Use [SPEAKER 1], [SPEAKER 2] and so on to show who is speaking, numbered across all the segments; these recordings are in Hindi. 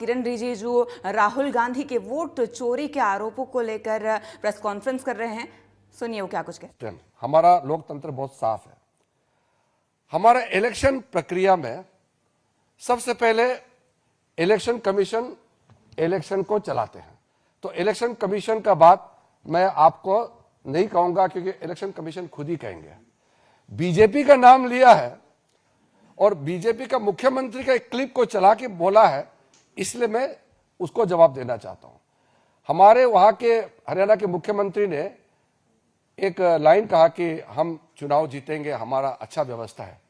[SPEAKER 1] किरण रिजिजू राहुल गांधी के वोट चोरी के आरोपों को लेकर प्रेस कॉन्फ्रेंस कर रहे हैं। सुनिए वो क्या कुछ कहते हैं।
[SPEAKER 2] हमारा लोकतंत्र बहुत साफ है। हमारा इलेक्शन प्रक्रिया में सबसे पहले इलेक्शन कमीशन इलेक्शन को चलाते हैं, तो इलेक्शन कमीशन का बात मैं आपको नहीं कहूंगा क्योंकि इलेक्शन कमीशन खुद ही कहेंगे। बीजेपी का नाम लिया है और बीजेपी का मुख्यमंत्री का एक क्लिप को चला के बोला है, इसलिए मैं उसको जवाब देना चाहता हूं। हमारे वहां के हरियाणा के मुख्यमंत्री ने एक लाइन कहा कि हम चुनाव जीतेंगे, हमारा अच्छा व्यवस्था है।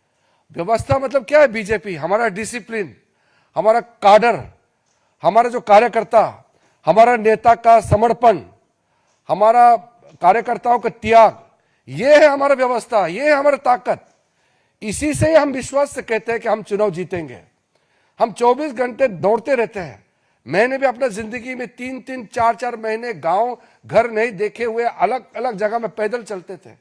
[SPEAKER 2] व्यवस्था मतलब क्या है? बीजेपी, हमारा डिसिप्लिन, हमारा काडर, हमारा जो कार्यकर्ता, हमारा नेता का समर्पण, हमारा कार्यकर्ताओं का त्याग, ये है हमारा व्यवस्था, ये है हमारा ताकत। इसी से हम विश्वास से कहते हैं कि हम चुनाव जीतेंगे। हम 24 घंटे दौड़ते रहते हैं। मैंने भी अपना जिंदगी में 3-3, 4-4 महीने गांव घर नहीं देखे हुए अलग अलग जगह में पैदल चलते थे।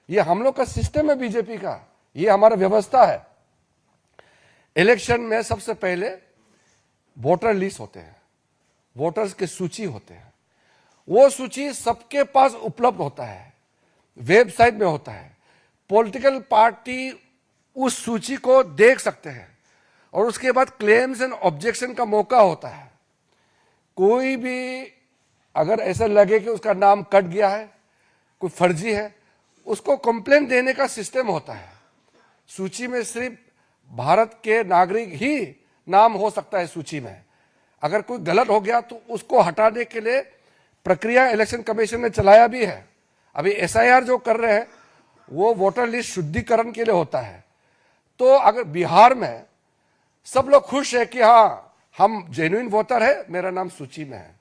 [SPEAKER 2] ये हम लोग का सिस्टम है बीजेपी का, ये हमारा व्यवस्था है। इलेक्शन में सबसे पहले वोटर लिस्ट होते हैं, वोटर्स की सूची होते हैं। वो सूची सबके पास उपलब्ध होता है, वेबसाइट में होता है। पॉलिटिकल पार्टी उस सूची को देख सकते हैं और उसके बाद क्लेम्स एंड ऑब्जेक्शन का मौका होता है। कोई भी अगर ऐसा लगे कि उसका नाम कट गया है, कोई फर्जी है, उसको कंप्लेन देने का सिस्टम होता है। सूची में सिर्फ भारत के नागरिक ही नाम हो सकता है सूची में। अगर कोई गलत हो गया तो उसको हटाने के लिए प्रक्रिया इलेक्शन कमीशन ने चलाया भी है। अभी एसआईआर जो कर रहे हैं वो वोटर लिस्ट शुद्धिकरण के लिए होता है। तो अगर बिहार में सब लोग खुश है कि हाँ हम जेन्युइन वोटर है, मेरा नाम सूची में है,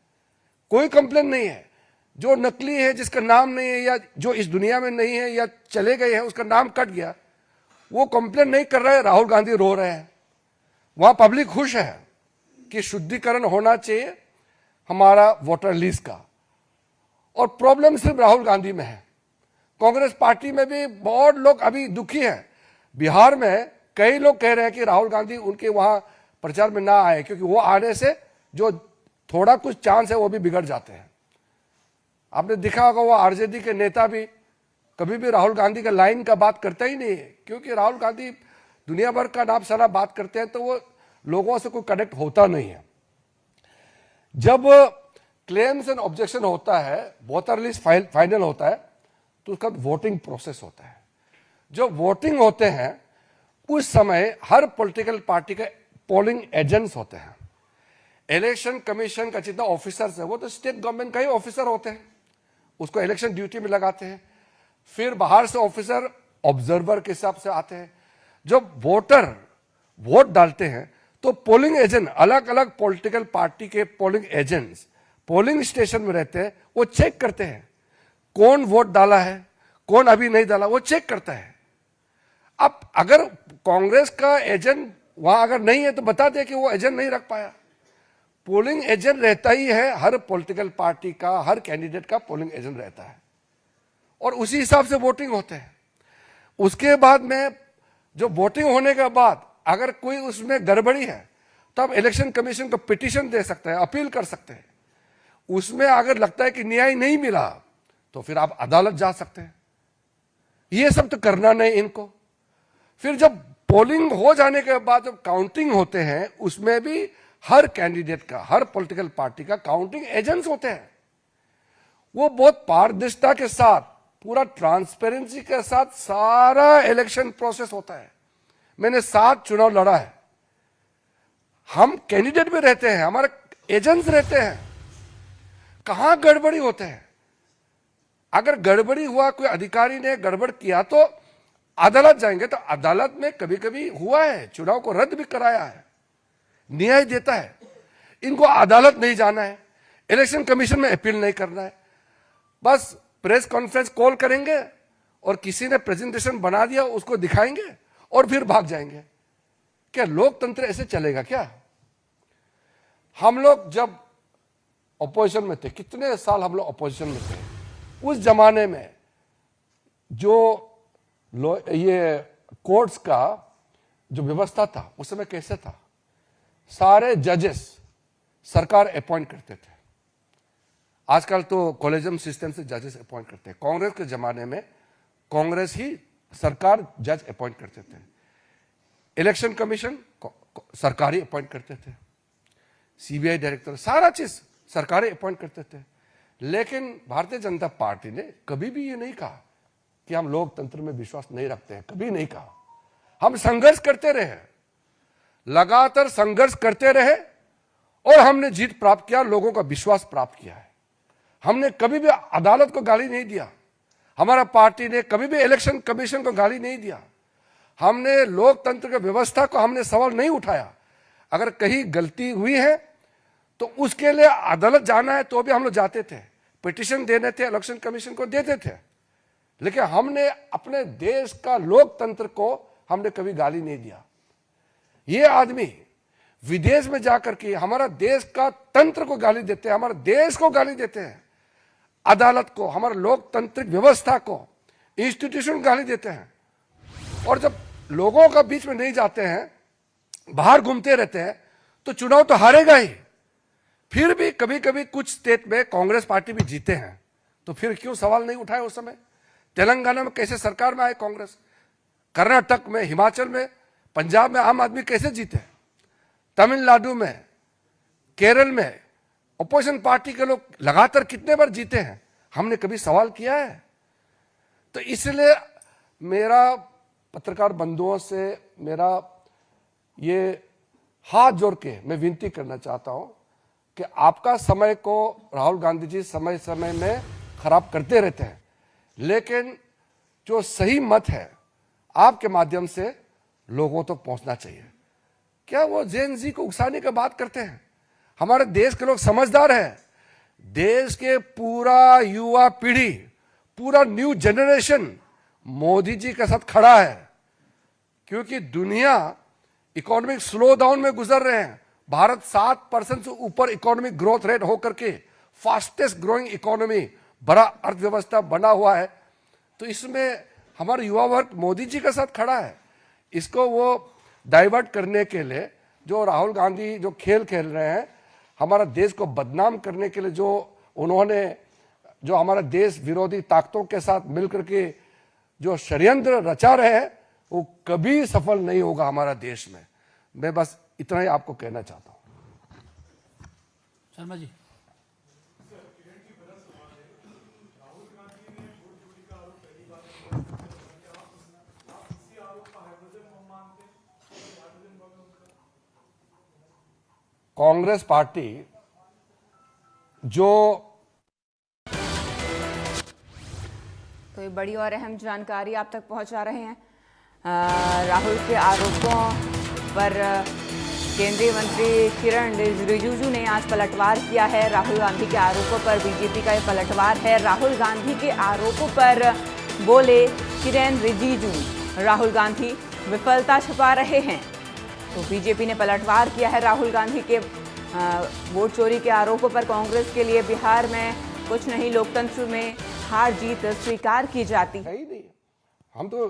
[SPEAKER 2] कोई कंप्लेन नहीं है। जो नकली है, जिसका नाम नहीं है या जो इस दुनिया में नहीं है या चले गए हैं, उसका नाम कट गया, वो कंप्लेन नहीं कर रहे हैं। राहुल गांधी रो रहे हैं। वहां पब्लिक खुश है कि शुद्धिकरण होना चाहिए हमारा वोटर लिस्ट का। और प्रॉब्लम सिर्फ राहुल गांधी में है, कांग्रेस पार्टी में भी बहुत लोग अभी दुखी हैं। बिहार में कई लोग कह रहे हैं कि राहुल गांधी उनके वहां प्रचार में ना आए, क्योंकि वो आने से जो थोड़ा कुछ चांस है वो भी बिगड़ जाते हैं। आपने देखा होगा वो आरजेडी के नेता भी कभी भी राहुल गांधी का लाइन का बात करता ही नहीं है, क्योंकि राहुल गांधी दुनिया भर का नाम सारा बात करते हैं तो वो लोगों से कोई कनेक्ट होता नहीं है। जब क्लेम्स एंड ऑब्जेक्शन होता है, वोटर लिस्ट फाइनल होता है, तो उसका वोटिंग प्रोसेस होता है। जो वोटिंग होते हैं उस समय हर पॉलिटिकल पार्टी के पोलिंग एजेंट्स होते हैं। इलेक्शन कमीशन का जितना ऑफिसर्स है वो तो स्टेट गवर्नमेंट का ही ऑफिसर होते हैं, उसको इलेक्शन ड्यूटी में लगाते हैं। फिर बाहर से ऑफिसर ऑब्जर्वर के हिसाब से आते हैं। जब वोटर वोट डालते हैं तो पोलिंग एजेंट, अलग अलग पॉलिटिकल पार्टी के पोलिंग एजेंट्स पोलिंग स्टेशन में रहते हैं। वो चेक करते हैं कौन वोट डाला है, कौन अभी नहीं डाला, वो चेक करता है। अब अगर कांग्रेस का एजेंट वहां अगर नहीं है तो बता दे कि वो एजेंट नहीं रख पाया। पोलिंग एजेंट रहता ही है, हर पॉलिटिकल पार्टी का, हर कैंडिडेट का पोलिंग एजेंट रहता है और उसी हिसाब से वोटिंग होते हैं। उसके बाद में जो वोटिंग होने के बाद अगर कोई उसमें गड़बड़ी है तो आप इलेक्शन कमीशन को पिटीशन दे सकते हैं, अपील कर सकते हैं। उसमें अगर लगता है कि न्याय नहीं मिला तो फिर आप अदालत जा सकते हैं। ये सब तो करना नहीं इनको। फिर जब पोलिंग हो जाने के बाद जब काउंटिंग होते हैं, उसमें भी हर कैंडिडेट का, हर पॉलिटिकल पार्टी का काउंटिंग एजेंट्स होते हैं। वो बहुत पारदर्शिता के साथ, पूरा ट्रांसपेरेंसी के साथ सारा इलेक्शन प्रोसेस होता है। मैंने 7 चुनाव लड़ा है। हम कैंडिडेट में रहते हैं, हमारे एजेंट्स रहते हैं। कहां गड़बड़ी होते हैं? अगर गड़बड़ी हुआ, कोई अधिकारी ने गड़बड़ किया तो अदालत जाएंगे। तो अदालत में कभी कभी हुआ है, चुनाव को रद्द भी कराया है, न्याय देता है। इनको अदालत नहीं जाना है, इलेक्शन कमीशन में अपील नहीं करना है। बस प्रेस कॉन्फ्रेंस कॉल करेंगे और किसी ने प्रेजेंटेशन बना दिया उसको दिखाएंगे और फिर भाग जाएंगे। क्या लोकतंत्र ऐसे चलेगा क्या? हम लोग जब अपोजिशन में थे, कितने साल हम लोग अपोजिशन में थे, उस जमाने में जो ये कोर्ट्स का जो व्यवस्था था उस समय कैसे था? सारे जजेस सरकार अपॉइंट करते थे। आजकल तो कॉलेजियम सिस्टम से जजेस अपॉइंट करते हैं। कांग्रेस के जमाने में कांग्रेस ही सरकार जज अपॉइंट करते थे। इलेक्शन कमीशन सरकारी अपॉइंट करते थे, सीबीआई डायरेक्टर, सारा चीज सरकारी अपॉइंट करते थे। लेकिन भारतीय जनता पार्टी ने कभी भी ये नहीं कहा कि हम लोकतंत्र में विश्वास नहीं रखते हैं, कभी नहीं कहा। हम संघर्ष करते रहे, लगातार संघर्ष करते रहे और हमने जीत प्राप्त किया, लोगों का विश्वास प्राप्त किया है। हमने कभी भी अदालत को गाली नहीं दिया, हमारा पार्टी ने कभी भी इलेक्शन कमीशन को गाली नहीं दिया, हमने लोकतंत्र की व्यवस्था को हमने सवाल नहीं उठाया। अगर कहीं गलती हुई है तो उसके लिए अदालत जाना है तो भी हम लोग जाते थे, पिटीशन देने थे, इलेक्शन कमीशन को देते थे। लेकिन हमने अपने देश का लोकतंत्र को हमने कभी गाली नहीं दिया। ये आदमी विदेश में जाकर के हमारा देश का तंत्र को गाली देते हैं, हमारे देश को गाली देते हैं, अदालत को, हमारे लोकतांत्रिक व्यवस्था को, इंस्टीट्यूशन गाली देते हैं। और जब लोगों का बीच में नहीं जाते हैं, बाहर घूमते रहते हैं, तो चुनाव तो हारेगा ही। फिर भी कभी कभी कुछ स्टेट में कांग्रेस पार्टी भी जीते हैं, तो फिर क्यों सवाल नहीं उठाए उस समय? तेलंगाना में कैसे सरकार में आए कांग्रेस, कर्नाटक में, हिमाचल में, पंजाब में आम आदमी कैसे जीते, तमिलनाडु में, केरल में अपोजिशन पार्टी के लोग लगातार कितने बार जीते हैं, हमने कभी सवाल किया है? तो इसलिए मेरा पत्रकार बंधुओं से मेरा ये हाथ जोड़ के मैं विनती करना चाहता हूं कि आपका समय को राहुल गांधी जी समय समय में खराब करते रहते हैं, लेकिन जो सही मत है आपके माध्यम से लोगों तक पहुंचना चाहिए। क्या वो जेन जी को उकसाने की बात करते हैं? हमारे देश के लोग समझदार हैं, देश के पूरा युवा पीढ़ी, पूरा न्यू जनरेशन मोदी जी के साथ खड़ा है, क्योंकि दुनिया इकोनॉमिक स्लो डाउन में गुजर रहे हैं। भारत 7% से ऊपर इकोनॉमिक ग्रोथ रेट होकर के फास्टेस्ट ग्रोइंग इकोनॉमी, बड़ा अर्थव्यवस्था बना हुआ है। तो इसमें हमारा युवा वर्ग मोदी जी के साथ खड़ा है। इसको वो डाइवर्ट करने के लिए जो राहुल गांधी जो खेल खेल रहे हैं, हमारा देश को बदनाम करने के लिए जो उन्होंने जो हमारा देश विरोधी ताकतों के साथ मिलकर के जो षड्यंत्र रचा रहे हैं, वो कभी सफल नहीं होगा हमारा देश में। मैं बस इतना ही आपको कहना चाहता हूं।
[SPEAKER 3] शर्मा जी,
[SPEAKER 2] कांग्रेस पार्टी जो
[SPEAKER 1] तो ये बड़ी और अहम जानकारी आप तक पहुंचा रहे हैं। राहुल के आरोपों पर केंद्रीय मंत्री किरण रिजिजू ने आज पलटवार किया है। राहुल गांधी के आरोपों पर बीजेपी का ये पलटवार है। राहुल गांधी के आरोपों पर बोले किरण रिजिजू, राहुल गांधी विफलता छुपा रहे हैं। तो बीजेपी ने पलटवार किया है राहुल गांधी के वोट चोरी के आरोपों पर। कांग्रेस के लिए बिहार में कुछ नहीं, लोकतंत्र में हार जीत स्वीकार की जाती
[SPEAKER 2] है ही नहीं। हम तो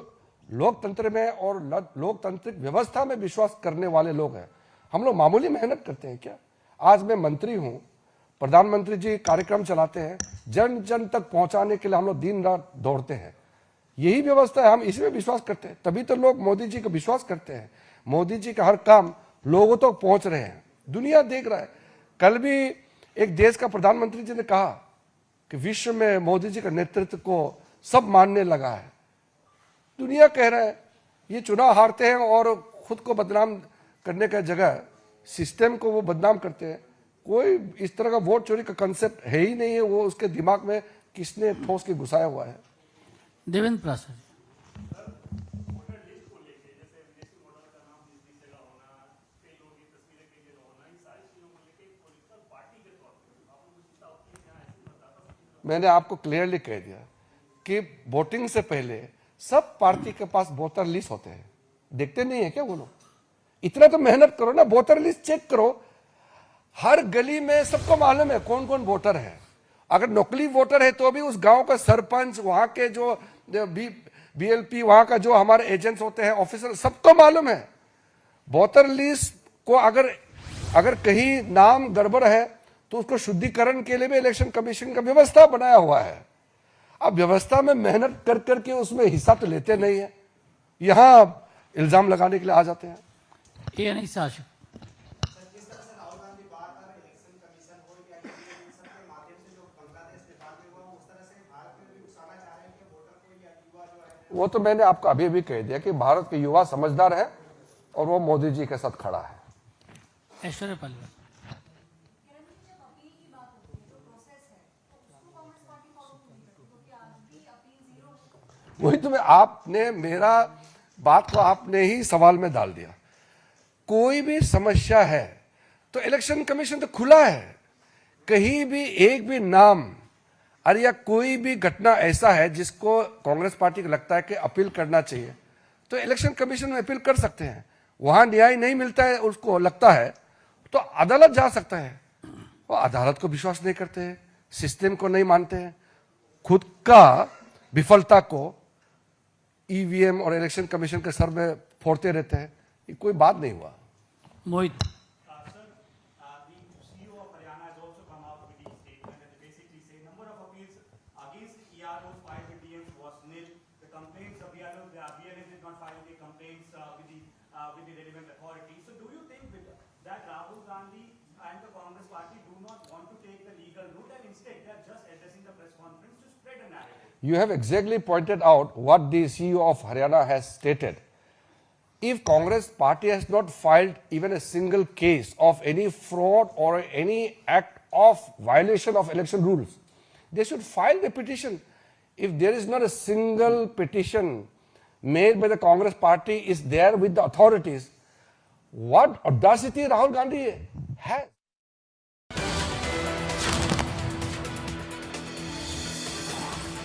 [SPEAKER 2] लोकतंत्र में और लोकतांत्रिक व्यवस्था में विश्वास करने वाले लोग हैं। हम लोग मामूली मेहनत करते हैं क्या? आज मैं मंत्री हूं, प्रधानमंत्री जी कार्यक्रम चलाते हैं, जन जन तक पहुंचाने के लिए हम लोग दिन रात दौड़ते हैं। यही व्यवस्था है, हम इसमें विश्वास करते हैं, तभी तो लोग मोदी जी को विश्वास करते हैं। मोदी जी का हर काम लोगों तक तो पहुंच रहे हैं, दुनिया देख रहा है। कल भी एक देश का प्रधानमंत्री जी ने कहा कि विश्व में मोदी जी का नेतृत्व को सब मानने लगा है। दुनिया कह रहा है, ये चुनाव हारते हैं और खुद को बदनाम करने का जगह सिस्टम को वो बदनाम करते हैं। कोई इस तरह का वोट चोरी का कंसेप्ट है ही नहीं है, वो उसके दिमाग में किसने ठोस के घुसाया हुआ है।
[SPEAKER 3] देवेंद्र प्रसाद जी,
[SPEAKER 2] मैंने आपको क्लियरली कह दिया कि वोटिंग से पहले सब पार्टी के पास वोटर लिस्ट होते हैं। देखते नहीं है क्या वो लोग? इतना तो मेहनत करो ना, वोटर लिस्ट चेक करो। हर गली में सबको मालूम है कौन कौन वोटर है। अगर नकली वोटर है तो भी उस गांव का सरपंच, वहां के जो बीएलपी, वहां का जो हमारे एजेंट्स होते हैं, ऑफिसर, सबको मालूम है। वोटर लिस्ट को अगर कहीं नाम गड़बड़ है तो उसको शुद्धिकरण के लिए भी इलेक्शन कमीशन का व्यवस्था बनाया हुआ है। अब व्यवस्था में मेहनत कर करके उसमें हिस्सा तो लेते नहीं है, यहां इल्जाम लगाने के लिए आ जाते हैं।
[SPEAKER 3] ए अनीस आशिफ।
[SPEAKER 2] वो तो मैंने आपको अभी भी कह दिया कि भारत के युवा समझदार है और वो मोदी जी के साथ खड़ा है।
[SPEAKER 3] ऐश्वर्या पालीवाल।
[SPEAKER 2] वही तो आपने मेरा बात को आपने ही सवाल में डाल दिया। कोई भी समस्या है तो इलेक्शन कमीशन तो खुला है, कहीं भी एक भी नाम अरे या कोई भी घटना ऐसा है जिसको कांग्रेस पार्टी को लगता है कि अपील करना चाहिए तो इलेक्शन कमीशन में अपील कर सकते हैं। वहां न्याय नहीं मिलता है, उसको लगता है तो अदालत जा सकता है। वो अदालत को विश्वास नहीं करते हैं, सिस्टम को नहीं मानते हैं, खुद का विफलता को ईवीएम और इलेक्शन कमीशन के सर में फोड़ते रहते हैं। ये कोई बात नहीं हुआ।
[SPEAKER 3] मोहित।
[SPEAKER 2] You have exactly pointed out what the CEO of Haryana has stated. If Congress party has not filed even a single case of any fraud or any act of violation of election rules, they should file the petition. If there is not a single petition made by the Congress party is there with the authorities, what audacity Rahul Gandhi has.